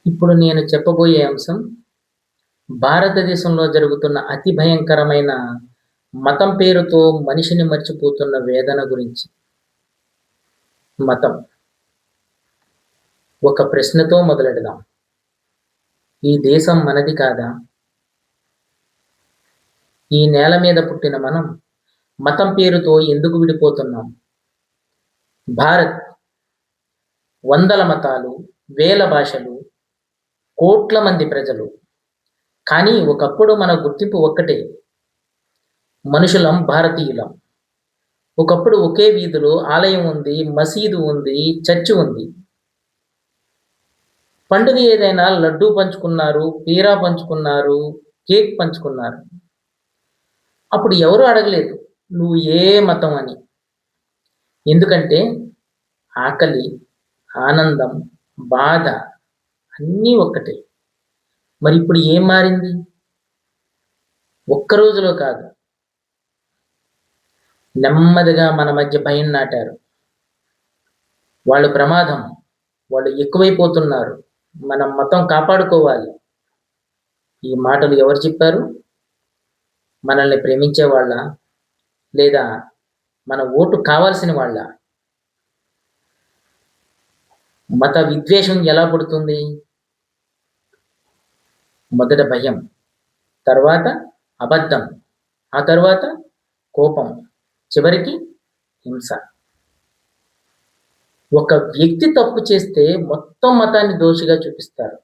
ఇప్పుడు నేను చెప్పబోయే అంశం భారతదేశంలో జరుగుతున్న అతి భయంకరమైన మతం పేరుతో మనిషిని మర్చిపోతున్న వేదన గురించి. మతం. ఒక ప్రశ్నతో మొదలెడదాం. ఈ దేశం మనది కాదా? ఈ నేల మీద పుట్టిన మనం మతం పేరుతో ఎందుకు విడిపోతున్నాం? భారత్ వందల మతాలు, వేల భాషలు, కోట్ల మంది ప్రజలు. కానీ ఒకప్పుడు మన గుర్తింపు ఒక్కటే. మనుషులం, భారతీయులం. ఒకప్పుడు ఒకే వీధిలో ఆలయం ఉంది, మసీదు ఉంది, చర్చి ఉంది. పండుగ ఏదైనా లడ్డూ పంచుకున్నారు, పీరా పంచుకున్నారు, కేక్ పంచుకున్నారు. అప్పుడు ఎవరు అడగలేదు నువ్వు ఏ మతం అని. ఎందుకంటే ఆకలి, ఆనందం, బాధ అన్నీ ఒక్కటే. మరి ఇప్పుడు ఏం మారింది? ఒక్క రోజులో కాదు, నెమ్మదిగా మన మధ్య భయం నాటారు. వాళ్ళు ప్రమాదం, వాళ్ళు ఎక్కువైపోతున్నారు, మనం మతం కాపాడుకోవాలి. ఈ మాటలు ఎవరు చెప్పారు? మనల్ని ప్రేమించే వాళ్ళ, లేదా మన ఓటు కావాల్సిన వాళ్ళ? మత విద్వేషం ఎలా పుడుతుంది? మొదట భయం, తర్వాత అబద్ధం, ఆ తర్వాత కోపం, చివరికి హింస. ఒక వ్యక్తి తప్పు చేస్తే మొత్తం మతాన్ని దోషిగా చూపిస్తారు.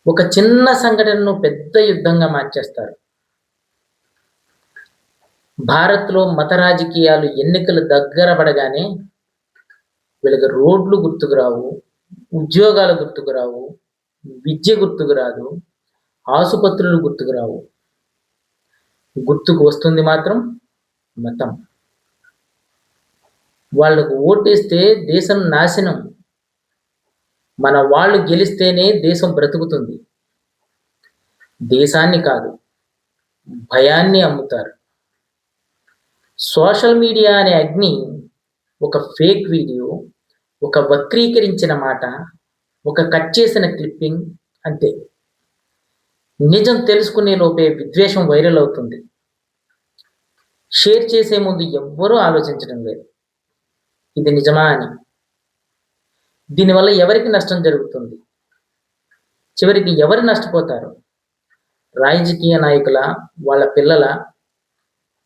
ఒక చిన్న సంఘటనను పెద్ద యుద్ధంగా మార్చేస్తారు. భారత్లో మత రాజకీయాలు ఎన్నికలు దగ్గర పడగానే వీళ్ళకి రోడ్లు గుర్తుకురావు, ఉద్యోగాలు గుర్తుకురావు, విద్య గుర్తుకురాదు, ఆసుపత్రులు గుర్తుకురావు. గుర్తుకు వస్తుంది మాత్రం మతం. వాళ్ళకు ఓటేస్తే దేశం నాశనం, మన వాళ్ళు గెలిస్తేనే దేశం బ్రతుకుతుంది. దేశాన్ని కాదు, భయాన్ని అమ్ముతారు. సోషల్ మీడియా అనే అగ్ని ఒక ఫేక్ వీడియో, ఒక వక్రీకరించిన మాట, ఒక కట్ చేసిన క్లిప్పింగ్, అంతే. నిజం తెలుసుకునే లోపే విద్వేషం వైరల్ అవుతుంది. షేర్ చేసే ముందు ఎవ్వరూ ఆలోచించడం లేదు, ఇది నిజమా అని. దీనివల్ల ఎవరికి నష్టం జరుగుతుంది? చివరికి ఎవరు నష్టపోతారు? రాజకీయ నాయకుల, వాళ్ళ పిల్లల?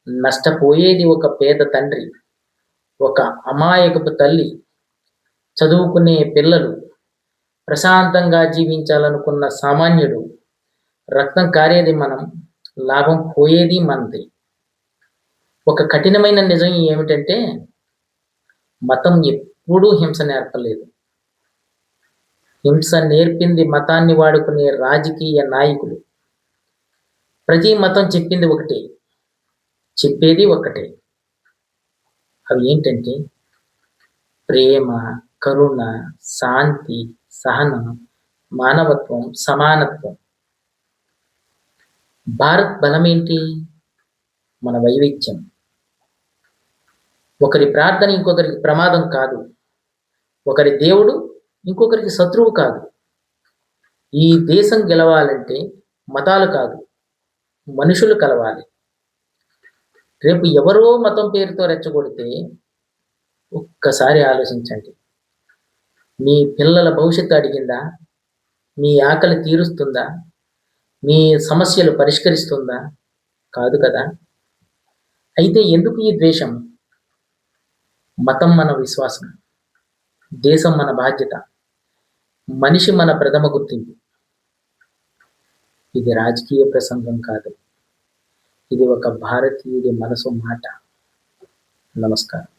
నష్టపోయేది ఒక పేద తండ్రి, ఒక అమాయకపు తల్లి, చదువుకునే పిల్లలు, ప్రశాంతంగా జీవించాలనుకున్న సామాన్యుడు. రక్తం కారేది మనం, లాభం పోయేది మనది. ఒక కఠినమైన నిజం ఏమిటంటే మతం ఎప్పుడూ హింస నేర్పలేదు. హింస నేర్పింది మతాన్ని వాడుకునే రాజకీయ నాయకులు. ప్రతి మతం చెప్పింది ఒకటే, చెప్పేది ఒకటే. అవి ఏంటంటే ప్రేమ, కరుణ, శాంతి, సహనం, మానవత్వం, సమానత్వం. భారత్ బలమేంటి? మన వైవిధ్యం. ఒకరి ప్రార్థన ఇంకొకరికి ప్రమాదం కాదు, ఒకరి దేవుడు ఇంకొకరికి శత్రువు కాదు. ఈ దేశం గెలవాలంటే మతాలు కాదు, మనుషులు కలవాలి. రేపు ఎవరో మతం పేరుతో రెచ్చగొడితే ఒక్కసారి ఆలోచించండి. మీ పిల్లల భవిష్యత్తు అడిగిందా? మీ ఆకలి తీరుస్తుందా? మీ సమస్యలు పరిష్కరిస్తుందా? కాదు కదా. అయితే ఎందుకు ఈ ద్వేషం? మతం మన విశ్వాసం, దేశం మన బాధ్యత, మనిషి మన ప్రథమ గుర్తింపు. ఇది రాజకీయ ప్రసంగం కాదు, ఇది ఒక భారతీయుడి మనసు మాట. నమస్కారం.